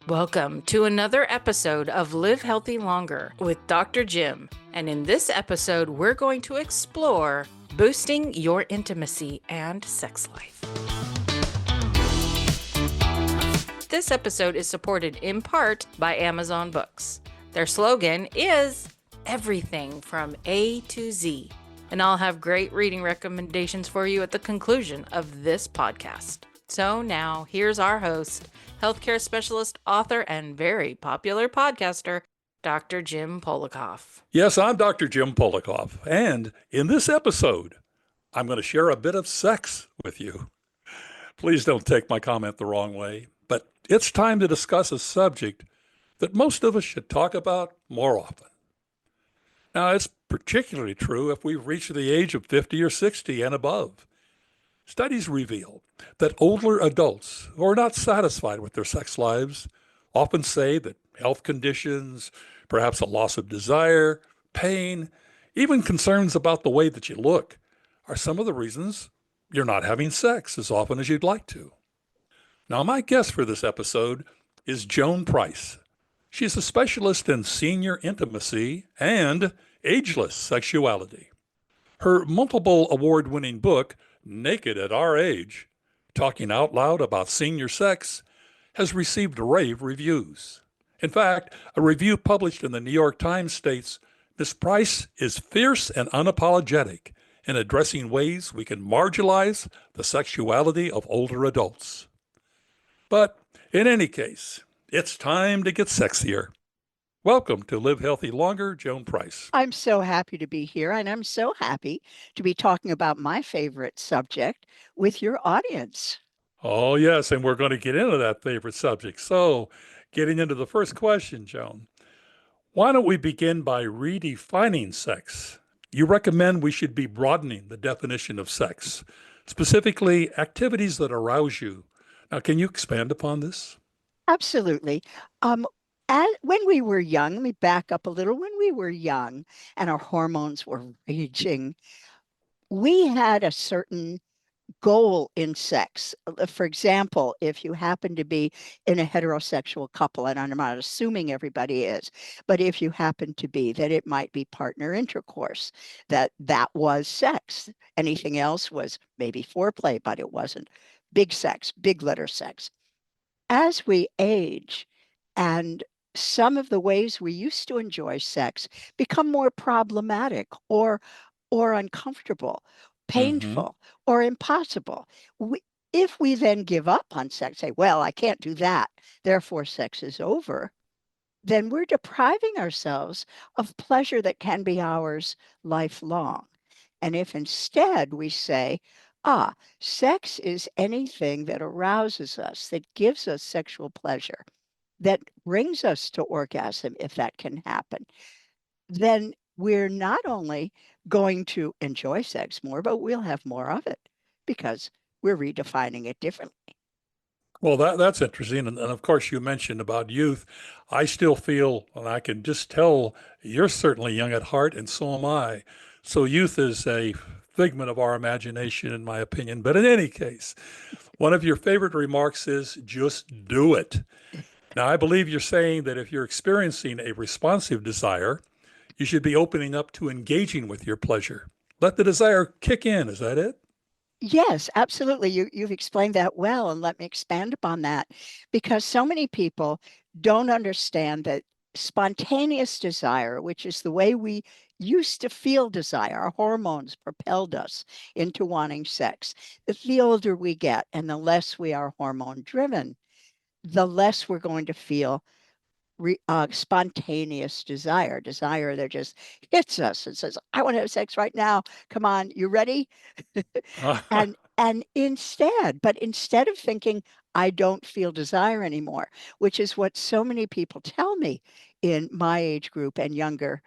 Welcome to another episode of Live Healthy Longer with Dr. Jim. And in this episode, we're going to explore boosting your intimacy and sex life. This episode is supported in part by Amazon Books. Their slogan is everything from A to Z. And I'll have great reading recommendations for you at the conclusion of this podcast. So now here's our host, healthcare specialist, author, and very popular podcaster, Dr. Jim Polakof. Yes, I'm Dr. Jim Polakof, and in this episode, I'm going to share a bit of sex with you. Please don't take my comment the wrong way, but it's time to discuss a subject that most of us should talk about more often. Now, it's particularly true if we've reached the age of 50 or 60 and above. Studies reveal that older adults who are not satisfied with their sex lives often say that health conditions, perhaps a loss of desire, pain, even concerns about the way that you look are some of the reasons you're not having sex as often as you'd like to. Now, my guest for this episode is Joan Price. She's a specialist in senior intimacy and ageless sexuality. Her multiple award-winning book, Naked at Our Age, Talking Out Loud About Senior Sex, has received rave reviews. In fact, a review published in the New York Times states, Ms. Price is fierce and unapologetic in addressing ways we can marginalize the sexuality of older adults. But in any case, it's time to get sexier. Welcome to Live Healthy Longer, Joan Price. I'm so happy to be here, and I'm so happy to be talking about my favorite subject with your audience. Oh, yes, and we're going to get into that favorite subject. So, getting into the first question, Joan, why don't we begin by redefining sex? You recommend we should be broadening the definition of sex, specifically activities that arouse you. Now, can you expand upon this? Absolutely. When we were young, let me back up a little. When we were young and our hormones were raging, we had a certain goal in sex. For example, if you happen to be in a heterosexual couple, and I'm not assuming everybody is, but if you happen to be, that it might be partner intercourse, that was sex. Anything else was maybe foreplay, but it wasn't big sex, big letter sex. As we age and some of the ways we used to enjoy sex become more problematic or uncomfortable, painful, or impossible. If we then give up on sex, say, well, I can't do that, therefore sex is over, then we're depriving ourselves of pleasure that can be ours lifelong. And if instead we say, sex is anything that arouses us, that gives us sexual pleasure, that brings us to orgasm, if that can happen, then we're not only going to enjoy sex more, but we'll have more of it because we're redefining it differently. Well, that's interesting. And of course, you mentioned about youth. I still feel, and I can just tell you're certainly young at heart, and so am I. So youth is a figment of our imagination, in my opinion. But in any case, one of your favorite remarks is just do it. Now, I believe you're saying that if you're experiencing a responsive desire, you should be opening up to engaging with your pleasure. Let the desire kick in. Is that it? Yes, absolutely. You've explained that well, and let me expand upon that, because so many people don't understand that spontaneous desire, which is the way we used to feel desire, our hormones propelled us into wanting sex. The older we get and the less we are hormone driven, the less we're going to feel spontaneous desire that just hits us and says, I want to have sex right now. Come on, you ready? and instead of thinking, I don't feel desire anymore, which is what so many people tell me in my age group and younger,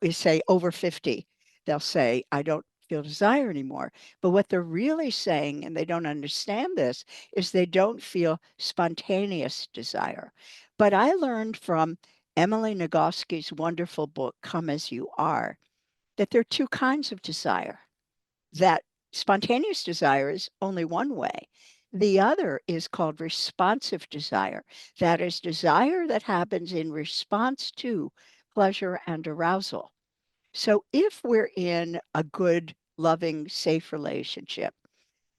we say over 50, they'll say, I don't feel desire anymore. But what they're really saying, and they don't understand this, is they don't feel spontaneous desire. But I learned from Emily Nagoski's wonderful book, Come As You Are, that there are two kinds of desire. That spontaneous desire is only one way. The other is called responsive desire. That is desire that happens in response to pleasure and arousal. So if we're in a good, loving, safe relationship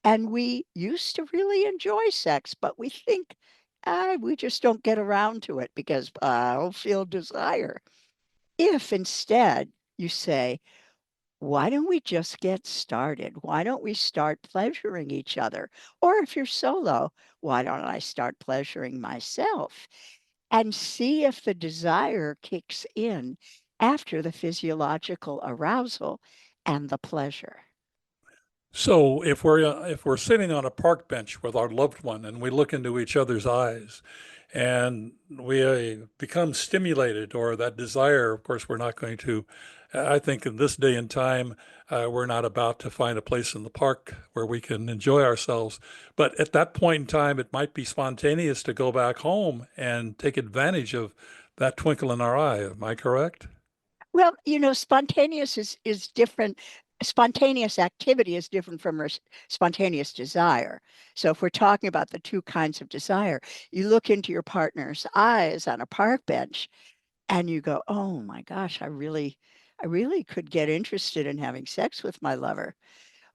and we used to really enjoy sex, but we think we just don't get around to it because I don't feel desire. If instead you say, why don't we just get started? Why don't we start pleasuring each other? Or if you're solo, why don't I start pleasuring myself and see if the desire kicks in after the physiological arousal and the pleasure? So if we're sitting on a park bench with our loved one and we look into each other's eyes and we become stimulated or that desire, of course, we're not going to. I think in this day and time, we're not about to find a place in the park where we can enjoy ourselves. But at that point in time, it might be spontaneous to go back home and take advantage of that twinkle in our eye. Am I correct? Well, spontaneous is different. Spontaneous activity is different from spontaneous desire. So if we're talking about the two kinds of desire, you look into your partner's eyes on a park bench and you go, "Oh my gosh, I really could get interested in having sex with my lover.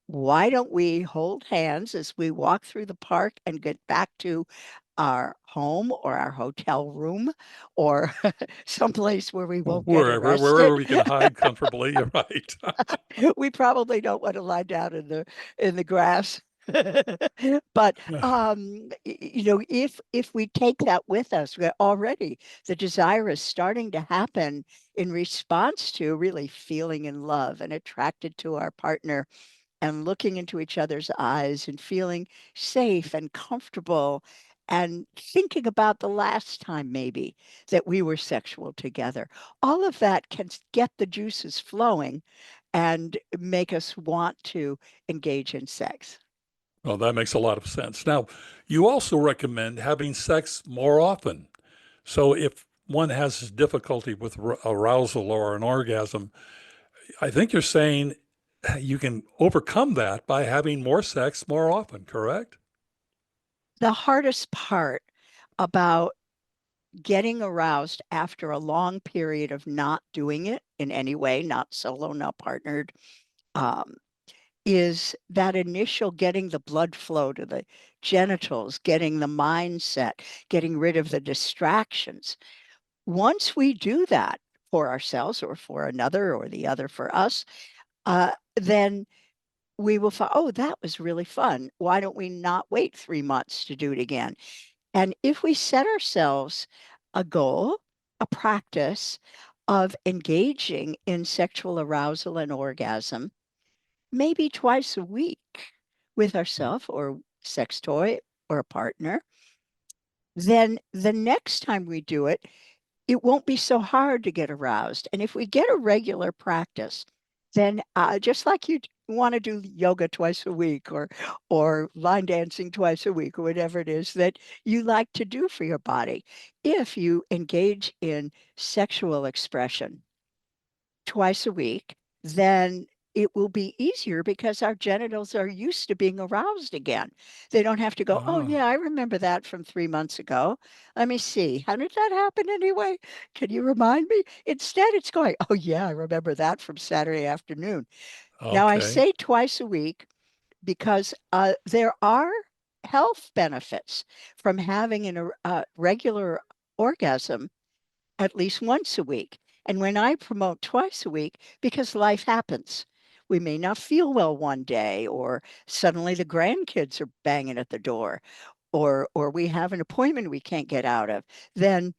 Why don't we hold hands as we walk through the park and get back to our home or our hotel room or someplace where we won't get Wherever arrested?" we can hide comfortably, you're right. We probably don't want to lie down in the grass. But if we take that with us, already the desire is starting to happen in response to really feeling in love and attracted to our partner and looking into each other's eyes and feeling safe and comfortable and thinking about the last time maybe that we were sexual together. All of that can get the juices flowing and make us want to engage in sex. Well, that makes a lot of sense. Now, you also recommend having sex more often. So if one has difficulty with arousal or an orgasm, I think you're saying you can overcome that by having more sex more often, correct? The hardest part about getting aroused after a long period of not doing it in any way, not solo, not partnered, um, is that initial getting the blood flow to the genitals, getting the mindset, getting rid of the distractions. Once we do that for ourselves or for another or the other for us, then we will find, oh, that was really fun. Why don't we not wait 3 months to do it again? And if we set ourselves a goal, a practice of engaging in sexual arousal and orgasm, maybe twice a week with ourselves or sex toy or a partner, then the next time we do it, it won't be so hard to get aroused. And if we get a regular practice, then just like you want to do yoga twice a week or line dancing twice a week or whatever it is that you like to do for your body, if you engage in sexual expression twice a week, then it will be easier because our genitals are used to being aroused again. They don't have to go, "Oh, Ah, yeah, I remember that from 3 months ago. Let me see. How did that happen anyway? Can you remind me?" Instead, it's going, "Oh, yeah, I remember that from Saturday afternoon." Now, I okay. say twice a week because there are health benefits from having a regular orgasm at least once a week. And when I promote twice a week, because life happens. We may not feel well one day, or suddenly the grandkids are banging at the door, or we have an appointment we can't get out of. Then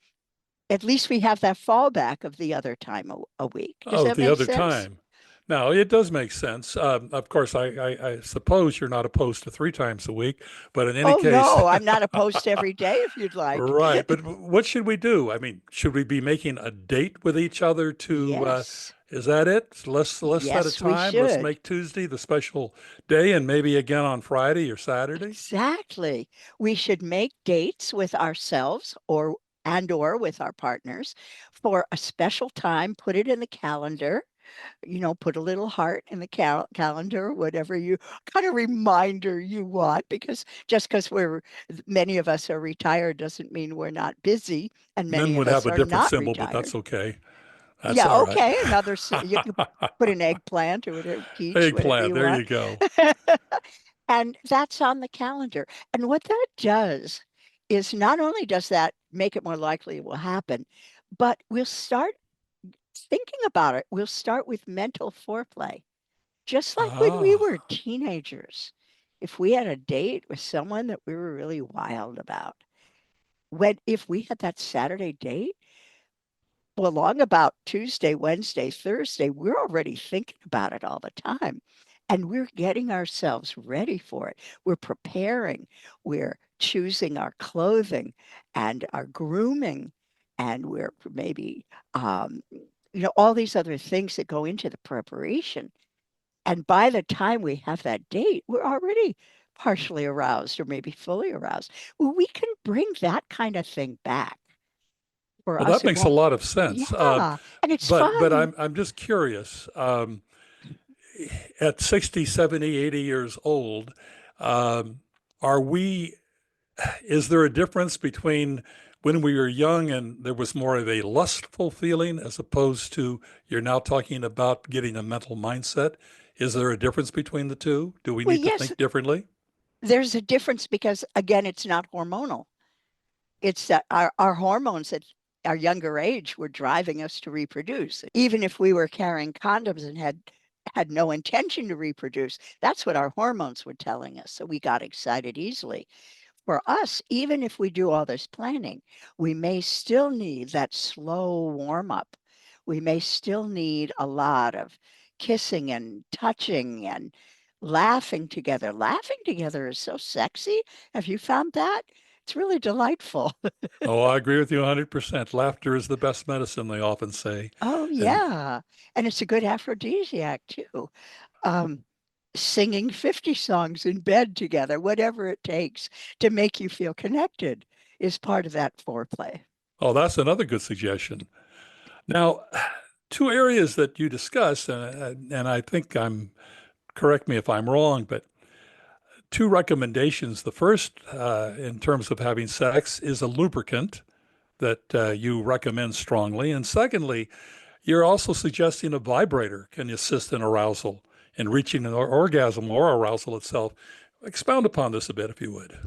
at least we have that fallback of the other time a week. Does Oh, that the make other sense? time. Now, it does make sense. Of course, I suppose you're not opposed to 3 times a week, but in any Oh case, no, I'm not opposed to every day if you'd like. right. But what should we do? I mean, should we be making a date with each other Yes. is that it? Let's set a Yes, we time. Let's should. make Tuesday the special day and maybe again on Friday or Saturday. Exactly. We should make dates with ourselves or with our partners for a special time, put it in the calendar, put a little heart in the calendar, whatever you kind of reminder you want, because just because many of us are retired doesn't mean we're not busy, and Men many would of have us a are different not symbol, but retired. that's okay. That's Yeah, all right. okay. You could put an eggplant or whatever, peach, whatever Eggplant, you there want. you go. And that's on the calendar. And what that does is not only does that make it more likely it will happen, but we'll start thinking about it. We'll start with mental foreplay, just like when we were Ah, teenagers. If we had a date with someone that we were really wild about, if we had that Saturday date, well, along about Tuesday, Wednesday, Thursday, we're already thinking about it all the time. And we're getting ourselves ready for it. We're preparing. We're choosing our clothing and our grooming. And we're maybe, all these other things that go into the preparation. And by the time we have that date, we're already partially aroused or maybe fully aroused. Well, we can bring that kind of thing back. For well, us, that it makes a won't. lot of sense. Yeah, and it's But fun. I'm just curious. At 60, 70, 80 years old, um, are we is there a difference between when we were young and there was more of a lustful feeling as opposed to you're now talking about getting a mental mindset? Is there a difference between the two? Do we Well, need to yes, think differently? there's a difference because, again, it's not hormonal. It's that our hormones at our younger age were driving us to reproduce. Even if we were carrying condoms and had no intention to reproduce, that's what our hormones were telling us. So we got excited easily. For us, even if we do all this planning, we may still need that slow warm up. We may still need a lot of kissing and touching and laughing together. Laughing together is so sexy. Have you found that? It's really delightful. Oh, I agree with you 100%. Laughter is the best medicine, they often say. Oh, And yeah. And it's a good aphrodisiac too. Um, Singing 50 songs in bed together, whatever it takes to make you feel connected, is part of that foreplay. oh, that's another good suggestion. Now, two areas that you discuss, and I think correct me if I'm wrong, but two recommendations. The first, in terms of having sex, is a lubricant that you recommend strongly. And secondly, you're also suggesting a vibrator can assist in arousal and reaching an orgasm or arousal itself. Expound upon this a bit, if you would.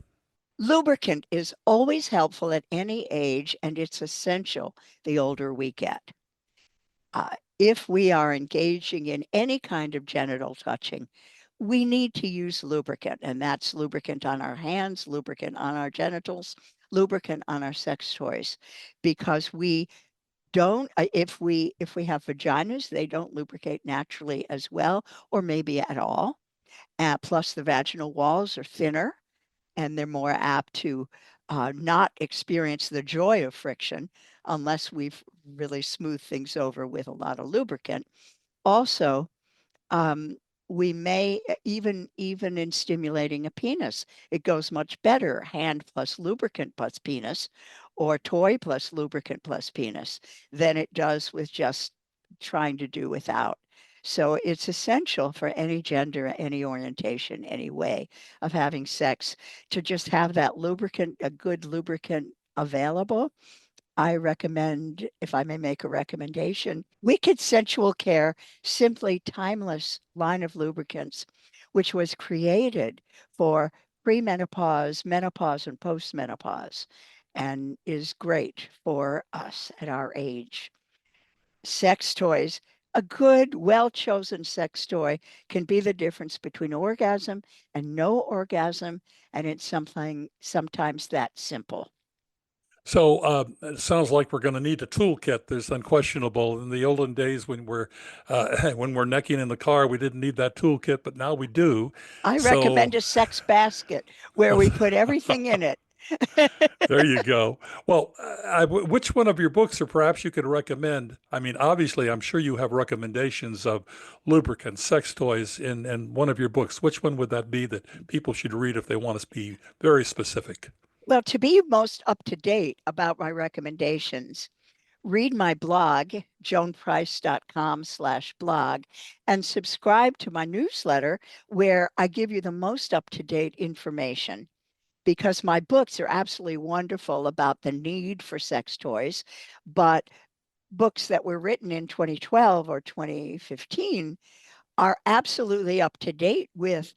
Lubricant is always helpful at any age, and it's essential the older we get. If we are engaging in any kind of genital touching, we need to use lubricant, and that's lubricant on our hands, lubricant on our genitals, lubricant on our sex toys, because we don't if we have vaginas, they don't lubricate naturally as well, or maybe at all. Plus the vaginal walls are thinner and they're more apt to not experience the joy of friction unless we've really smoothed things over with a lot of lubricant. Also, um, we may even in stimulating a penis, it goes much better hand plus lubricant plus penis, or toy plus lubricant plus penis, than it does with just trying to do without. So it's essential for any gender, any orientation, any way of having sex to just have that lubricant, a good lubricant available. I recommend, if I may make a recommendation, Wicked Sensual Care Simply Timeless line of lubricants, which was created for premenopause, menopause, and postmenopause, and is great for us at our age. Sex toys. A good, well chosen sex toy can be the difference between orgasm and no orgasm, and it's something sometimes that simple. So it sounds like we're going to need a toolkit. There's unquestionable. In the olden days, when we're when we're necking in the car, we didn't need that toolkit, but now we do. I recommend So a sex basket where we put everything in it. there you go. Well, which one of your books, or perhaps you could recommend? I mean, obviously, I'm sure you have recommendations of lubricants, sex toys in one of your books. Which one would that be that people should read if they want to be very specific? Well, to be most up to date about my recommendations, read my blog, joanprice.com/blog, and subscribe to my newsletter where I give you the most up-to-date information. Because my books are absolutely wonderful about the need for sex toys, but books that were written in 2012 or 2015 are absolutely up to date with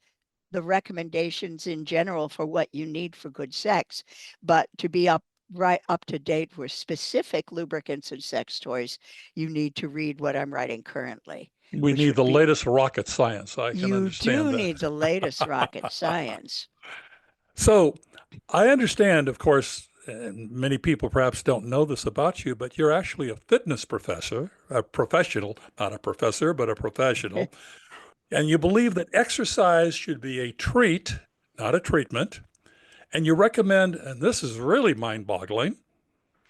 the recommendations in general for what you need for good sex. But to be right up to date with specific lubricants and sex toys, you need to read what I'm writing currently, We which need would the be, latest rocket science. I can you understand do that. need the latest rocket science. So I understand, of course, and many people perhaps don't know this about you, but you're actually a fitness professor, a professional, not a professor, but a professional. And you believe that exercise should be a treat, not a treatment. And you recommend, and this is really mind-boggling,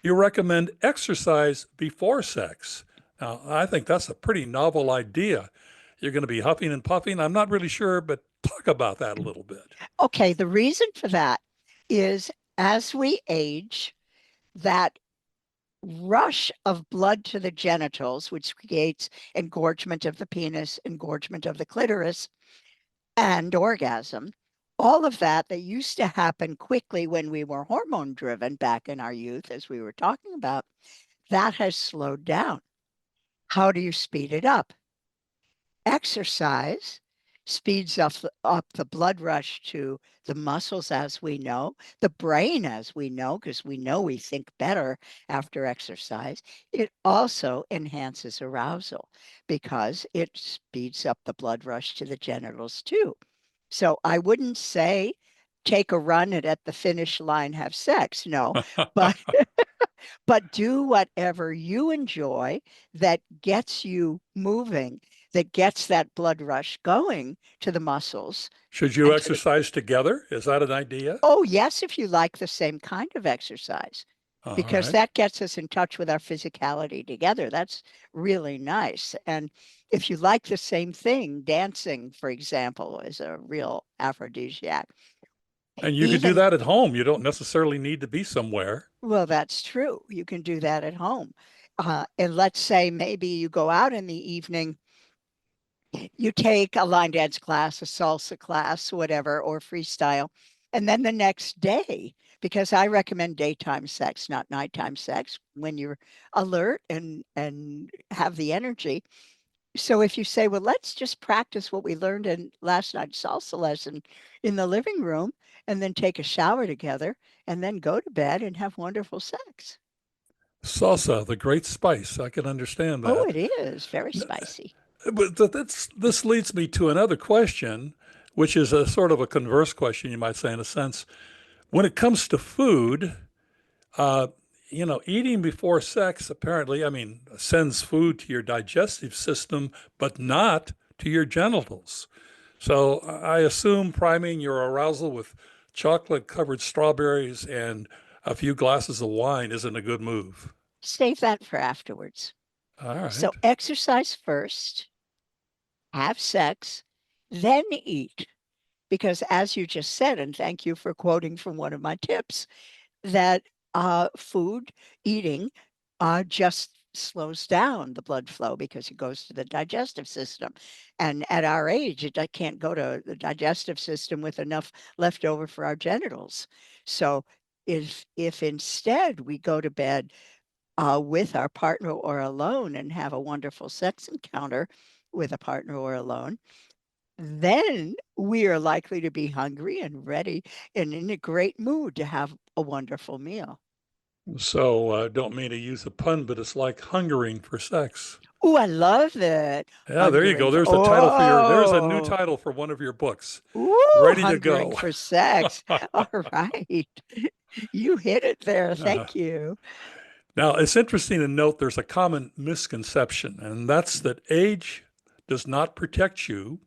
you recommend exercise before sex. Now, I think that's a pretty novel idea. You're going to be huffing and puffing. I'm not really sure, but talk about that a little bit. Okay, the reason for that is as we age, that rush of blood to the genitals, which creates engorgement of the penis, engorgement of the clitoris, and orgasm, all of that that used to happen quickly when we were hormone driven back in our youth, as we were talking about, that has slowed down. How do you speed it up? Exercise speeds up the blood rush to the muscles, as we know, the brain, as we know, because we know we think better after exercise. It also enhances arousal because it speeds up the blood rush to the genitals too. So I wouldn't say take a run and at the finish line have sex. No, but but do whatever you enjoy that gets you moving, that gets that blood rush going to the muscles Should you and to the, exercise together? Is that an idea? oh, yes, if you like the same kind of exercise, All because right. that gets us in touch with our physicality together. That's really nice. And if you like the same thing, dancing, for example, is a real aphrodisiac. And you could do Even, that at home. You don't necessarily need to be somewhere. well, that's true. You can do that at home. And let's say maybe you go out in the evening, you take a line dance class, a salsa class, whatever, or freestyle. And then the next day, because I recommend daytime sex, not nighttime sex, when you're alert and have the energy. So if you say, well, let's just practice what we learned in last night's salsa lesson in the living room, and then take a shower together, and then go to bed and have wonderful sex. Salsa, the great spice. I can understand Oh, that. it is very spicy. But this leads me to another question, which is a sort of a converse question, you might say, in a sense. When it comes to food, uh, eating before sex apparently, I mean, sends food to your digestive system, but not to your genitals. So I assume priming your arousal with chocolate covered strawberries and a few glasses of wine isn't a good move. Save that for afterwards. All So right. exercise first, have sex, then eat. Because as you just said, and thank you for quoting from one of my tips, that food eating just slows down the blood flow because it goes to the digestive system. And at our age, it can't go to the digestive system with enough left over for our genitals. So if instead we go to bed with our partner or alone and have a wonderful sex encounter with a partner or alone, then we are likely to be hungry and ready and in a great mood to have a wonderful meal. So don't mean to use a pun, but it's like hungering for sex. Oh, I love that. Yeah, there you Hungering go. for, There's a new oh, title for one of your books. ooh, Ready to hungering go. for sex. All right. You hit it there. Uh, Thank you. Now, it's interesting to note there's a common misconception, and that's that age does not protect you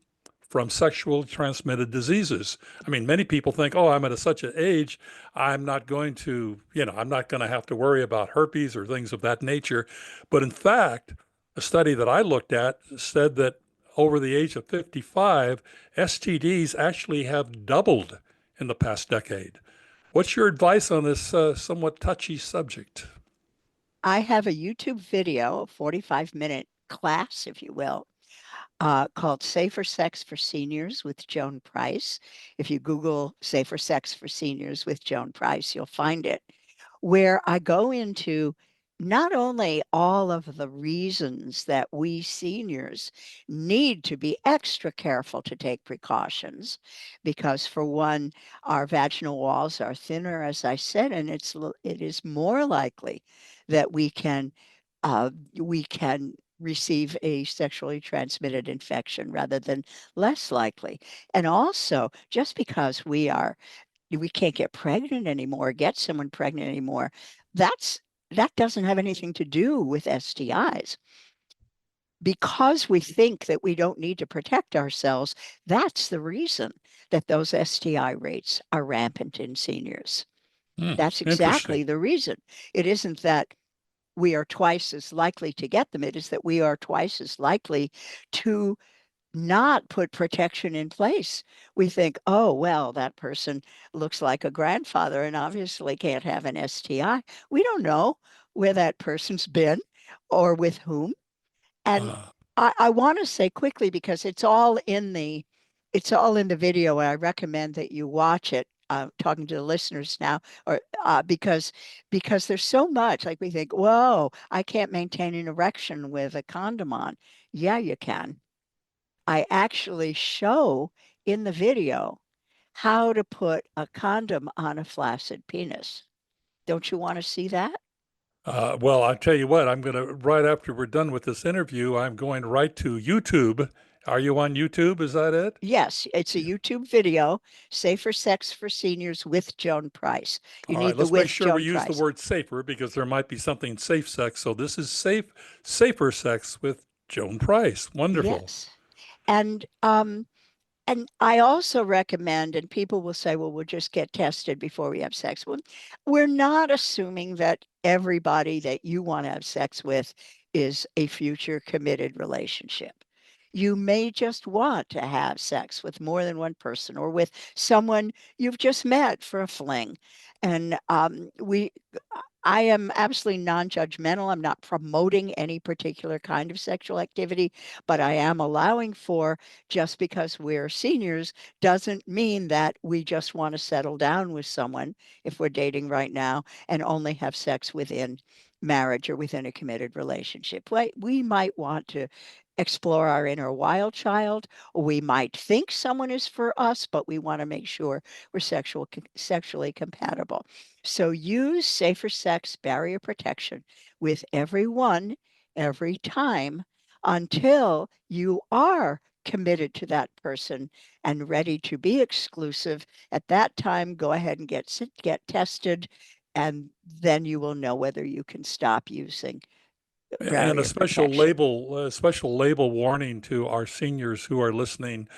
from sexually transmitted diseases. I mean, many people think, oh, I'm at such an age, I'm not going to, I'm not going to have to worry about herpes or things of that nature. But in fact, a study that I looked at said that over the age of 55, STDs actually have doubled in the past decade. What's your advice on this somewhat touchy subject? I have a YouTube video, a 45-minute class, if you will, called Safer Sex for Seniors with Joan Price. If you Google Safer Sex for Seniors with Joan Price, you'll find it, where I go into not only all of the reasons that we seniors need to be extra careful to take precautions, because for one, our vaginal walls are thinner, as I said, and it is more likely that we can receive a sexually transmitted infection rather than less likely. And also, just because we can't get pregnant anymore, get someone pregnant anymore, that's that doesn't have anything to do with STIs. Because we think that we don't need to protect ourselves, that's the reason that those STI rates are rampant in seniors. That's exactly Interesting. the reason. It isn't that we are twice as likely to get them. It is that we are twice as likely to not put protection in place. We think, oh, well, that person looks like a grandfather and obviously can't have an STI. We don't know where that person's been or with whom. And Uh, I want to say quickly, because it's all in the video, and I recommend that you watch it. Talking to the listeners now, or because there's so much, like we think, whoa, I can't maintain an erection with a condom on. Yeah, you can. I actually show in the video how to put a condom on a flaccid penis. Don't you want to see that? well, I tell you what, I'm going to, right after we're done with this interview, I'm going right to YouTube. Are you on YouTube? Is that it? Yes, it's a YouTube video, Safer Sex for Seniors with Joan Price. You All right, need the let's make with sure we Joan use the Price. word safer because there might be something safe sex. So this is safer sex with Joan Price. Wonderful. Yes. And I also recommend, and people will say, well, we'll just get tested before we have sex. Well, we're not assuming that everybody that you want to have sex with is a future committed relationship. You may just want to have sex with more than one person or with someone you've just met for a fling. And I am absolutely non-judgmental. I'm not promoting any particular kind of sexual activity, but I am allowing for, just because we're seniors doesn't mean that we just want to settle down with someone if we're dating right now and only have sex within marriage or within a committed relationship. We might want to explore our inner wild child, or we might think someone is for us, but we want to make sure we're sexually compatible. So use safer sex barrier protection with everyone every time until you are committed to that person and ready to be exclusive. At that time, go ahead and get tested, and then you will know whether you can stop using And barrier protection. a special label warning to our seniors who are listening.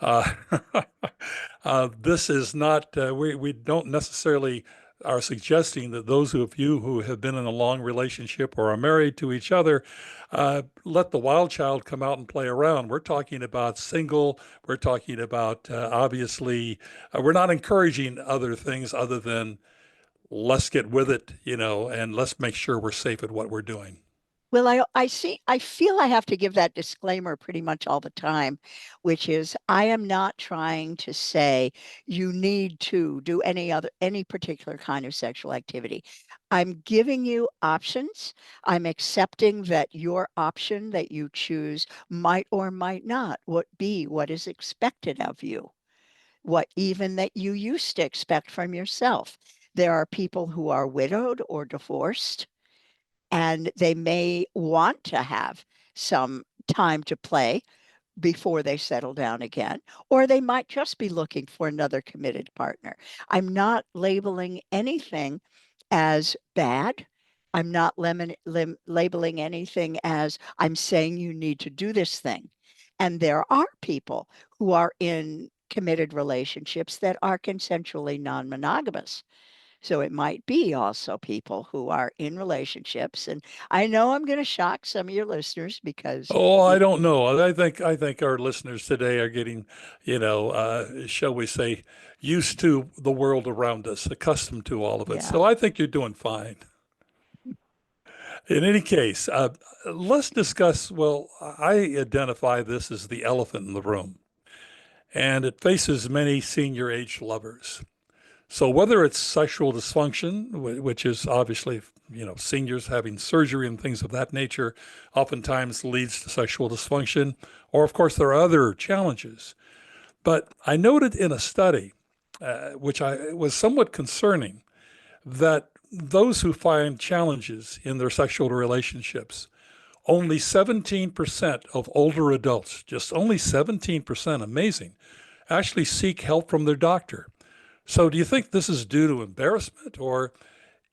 Uh, this is not, we don't necessarily are suggesting that those of you who have been in a long relationship or are married to each other, let the wild child come out and play around. We're talking about single. We're talking about, obviously, we're not encouraging other things other than let's get with it, and let's make sure we're safe at what we're doing. Well, I feel I have to give that disclaimer pretty much all the time, which is I am not trying to say you need to do any particular kind of sexual activity. I'm giving you options. I'm accepting that your option that you choose might or might not what is expected of you, what even that you used to expect from yourself. There are people who are widowed or divorced, and they may want to have some time to play before they settle down again, or they might just be looking for another committed partner. I'm not labeling anything as bad. I'm not labeling anything as I'm saying you need to do this thing. And there are people who are in committed relationships that are consensually non monogamous. So it might be also people who are in relationships. And I know I'm going to shock some of your listeners because, Oh, I y- don't know. I think our listeners today are getting, shall we say, used to the world around us, accustomed to all of it. yeah. So I think you're doing fine. In any case, let's discuss. Well, I identify this as the elephant in the room, and it faces many senior age lovers. So whether it's sexual dysfunction, which is obviously, seniors having surgery and things of that nature, oftentimes leads to sexual dysfunction, or of course there are other challenges. But I noted in a study, which was somewhat concerning, that those who find challenges in their sexual relationships, only 17% of older adults, just only 17%, amazing, actually seek help from their doctor. So do you think this is due to embarrassment, or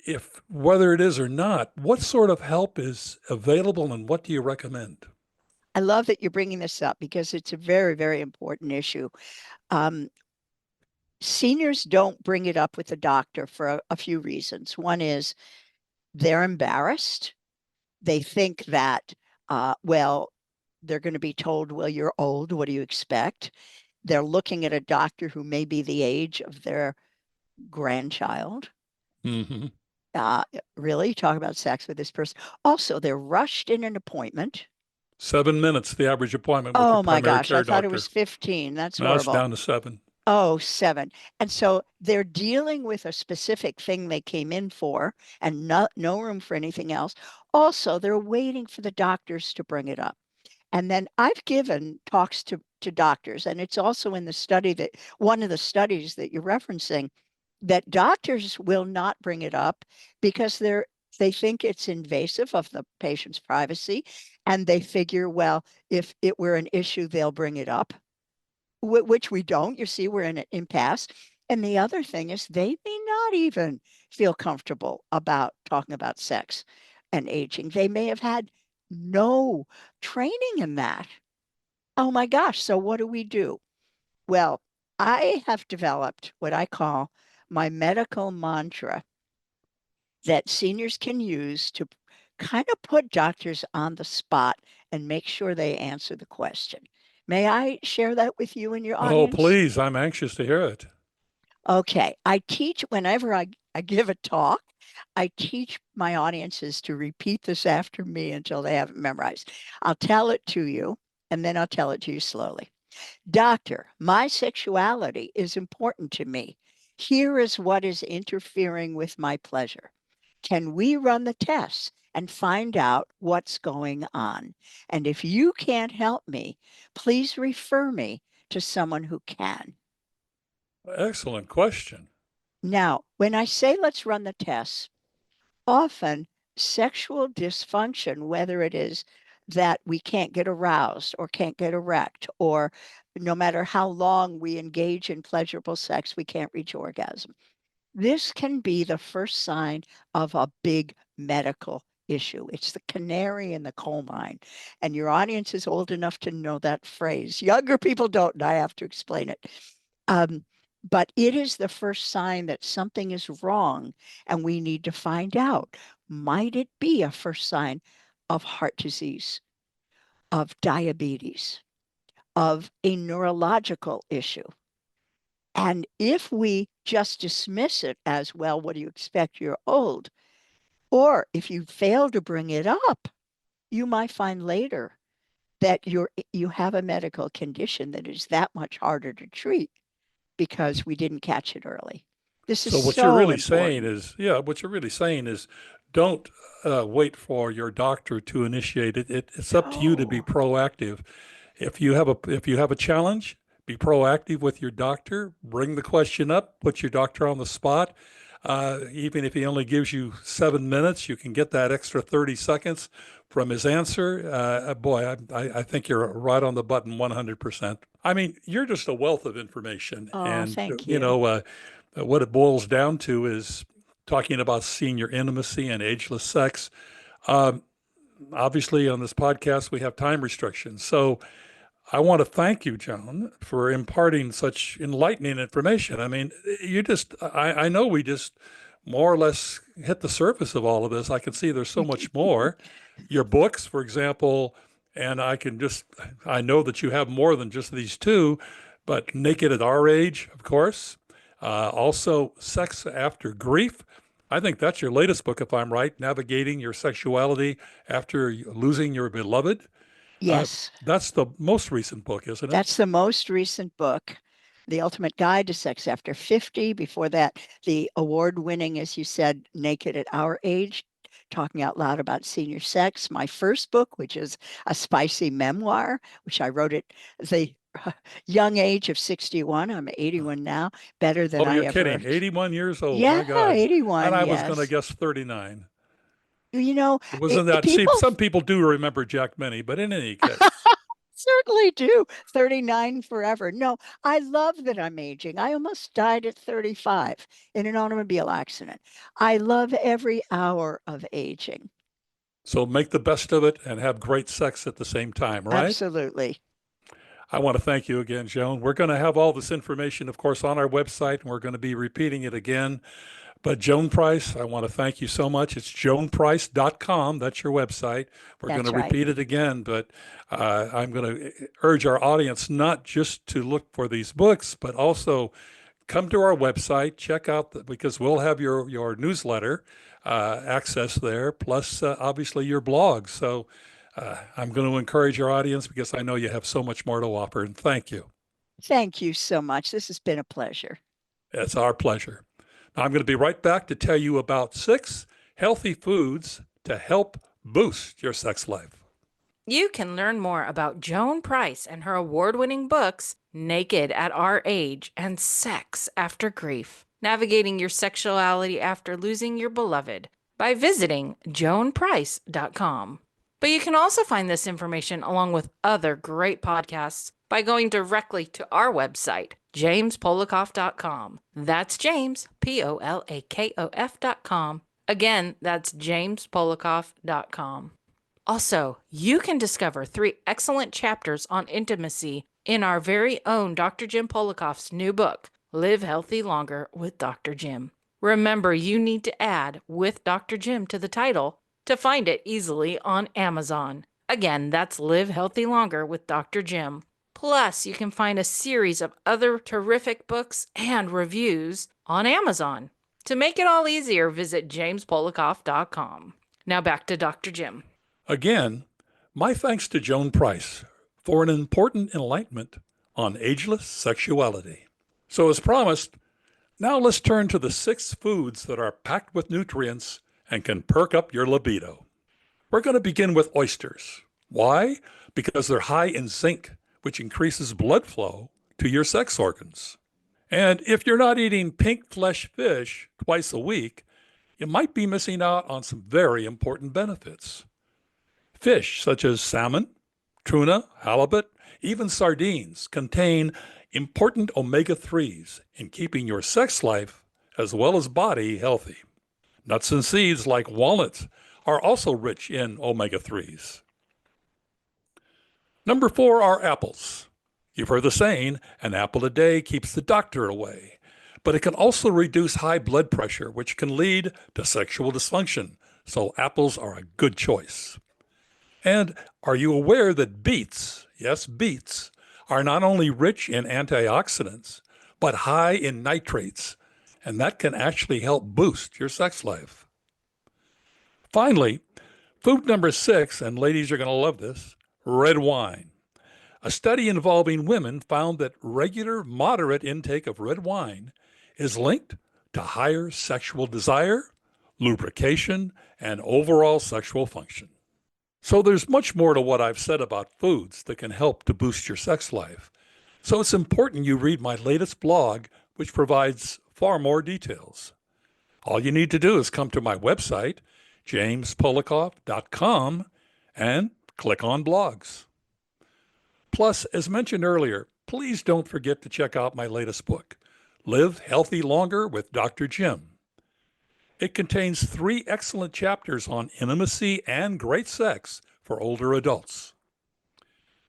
if whether it is or not, what sort of help is available and what do you recommend? I love that you're bringing this up because it's a very, very important issue. Um, Seniors don't bring it up with the doctor for a few reasons. One is they're embarrassed. They think that, well, they're going to be told, well, you're old. What do you expect? They're looking at a doctor who may be the age of their grandchild. Hmm. Uh, really? Talk about sex with this person. Also, they're rushed in an appointment. 7 minutes, the average appointment with your Oh my primary gosh, I care thought it was doctor. 15. That's Now it's horrible. down to 7. Oh, 7. And so they're dealing with a specific thing they came in for and no room for anything else. Also, they're waiting for the doctors to bring it up. And then I've given talks to doctors, and it's also in the study that one of the studies that you're referencing, that doctors will not bring it up because they think it's invasive of the patient's privacy. And they figure, well, if it were an issue, they'll bring it up, which we don't. You see, we're in an impasse. And the other thing is, they may not even feel comfortable about talking about sex and aging. They may have had no training in that. Oh my gosh. So, what do we do? Well, I have developed what I call my medical mantra that seniors can use to kind of put doctors on the spot and make sure they answer the question. May I share that with you and your Oh, audience? please, I'm anxious to hear it. Okay. I teach whenever I give a talk, I teach my audiences to repeat this after me until they have it memorized. I'll tell it to you and then I'll tell it to you slowly. Doctor, my sexuality is important to me. Here is what is interfering with my pleasure. Can we run the tests and find out what's going on? And if you can't help me, please refer me to someone who can. Excellent question. Now, when I say let's run the tests, often sexual dysfunction, whether it is that we can't get aroused or can't get erect, or no matter how long we engage in pleasurable sex, we can't reach orgasm. This can be the first sign of a big medical issue. It's the canary in the coal mine. And your audience is old enough to know that phrase. Younger people don't, and I have to explain it. Um, but it is the first sign that something is wrong and we need to find out. Might it be a first sign of heart disease, of diabetes, of a neurological issue? And if we just dismiss it as, well, what do you expect? You're old. Or if you fail to bring it up, you might find later that you have a medical condition that is that much harder to treat because we didn't catch it early. This is So what you're so really saying important. is, yeah, what you're really saying is, don't wait for your doctor to initiate it. It's up to you to be No. proactive. If you have a challenge, be proactive with your doctor. Bring the question up. Put your doctor on the spot. Even if he only gives you 7 minutes, you can get that extra 30 seconds from his answer. Boy, I think you're right on the button 100%. I mean, you're just a wealth of information. Oh, And, thank you. what it boils down to is talking about senior intimacy and ageless sex. Um, Obviously, on this podcast, we have time restrictions. So I want to thank you, Joan, for imparting such enlightening information. I mean, I know we just more or less hit the surface of all of this. I can see there's so much more. Your books, for example, and I know that you have more than just these two, but Naked at Our Age, of course. Also, Sex After Grief, I think that's your latest book, if I'm right, Navigating Your Sexuality After Losing Your Beloved. Uh, Yes, that's the most recent book, isn't it? that's the most recent book, The Ultimate Guide to Sex After 50. Before that, the award-winning, as you said, Naked at Our Age, talking out loud about senior sex. My first book, which is a spicy memoir, which I wrote at the young age of 61. I'm 81 now, better than Oh, I you're ever. kidding. 81 years old. Yeah, My gosh. And 81, I was going to yes. guess 39. You know, Wasn't that? See, people some people do remember Jack Benny, but in any case, certainly do. 39 forever. No, I love that I'm aging. I almost died at 35 in an automobile accident. I love every hour of aging. so make the best of it and have great sex at the same time, right? Absolutely. I want to thank you again, Joan. We're going to have all this information, of course, on our website, and we're going to be repeating it again. But Joan Price, I want to thank you so much. It's joanprice.com. That's your website. We're going to That's right. repeat it again, but I'm going to urge our audience not just to look for these books, but also come to our website, check out because we'll have your newsletter access there, plus obviously your blog. So I'm going to encourage our audience because I know you have so much more to offer. And thank you. Thank you so much. This has been a pleasure. It's our pleasure. Now, I'm going to be right back to tell you about 6 healthy foods to help boost your sex life. You can learn more about Joan Price and her award-winning books, Naked at Our Age and Sex After Grief, Navigating Your Sexuality After Losing Your Beloved, by visiting joanprice.com. But you can also find this information along with other great podcasts by going directly to our website, jamespolakof.com. That's James, Polakof.com. Again, that's jamespolakof.com. Also, you can discover 3 excellent chapters on intimacy in our very own Dr. Jim Polakof's new book, Live Healthy Longer with Dr. Jim. Remember, you need to add "with Dr. Jim" to the title to find it easily on Amazon. Again, that's Live Healthy Longer with Dr. Jim. Plus, you can find a series of other terrific books and reviews on Amazon. To make it all easier, visit jamespolakof.com. Now back to Dr. Jim. Again, my thanks to Joan Price for an important enlightenment on ageless sexuality. So, as promised, now let's turn to the 6 foods that are packed with nutrients and can perk up your libido. We're going to begin with oysters. Why? Because they're high in zinc, which increases blood flow to your sex organs. And if you're not eating pink flesh fish twice a week, you might be missing out on some very important benefits. Fish such as salmon, tuna, halibut, even sardines contain important omega-3s in keeping your sex life as well as body healthy. Nuts and seeds like walnuts are also rich in omega-3s. Number 4 are apples. You've heard the saying, an apple a day keeps the doctor away. But it can also reduce high blood pressure, which can lead to sexual dysfunction. So apples are a good choice. And are you aware that beets, yes, beets, are not only rich in antioxidants, but high in nitrates, and that can actually help boost your sex life. Finally, food number 6, and ladies are going to love this, red wine. A study involving women found that regular moderate intake of red wine is linked to higher sexual desire, lubrication, and overall sexual function. So there's much more to what I've said about foods that can help to boost your sex life. So it's important you read my latest blog, which provides far more details. All you need to do is come to my website, jamespolakof.com, and click on blogs. Plus, as mentioned earlier, please don't forget to check out my latest book, Live Healthy Longer with Dr. Jim. It contains 3 excellent chapters on intimacy and great sex for older adults.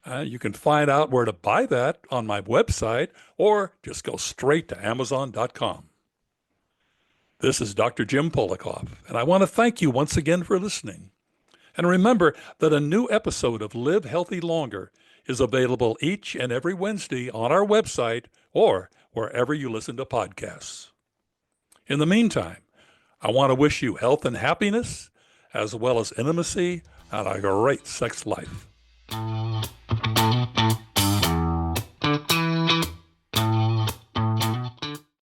You can find out where to buy that on my website or just go straight to Amazon.com. This is Dr. Jim Polakof, and I want to thank you once again for listening. And remember that a new episode of Live Healthy Longer is available each and every Wednesday on our website or wherever you listen to podcasts. In the meantime, I want to wish you health and happiness, as well as intimacy and a great sex life.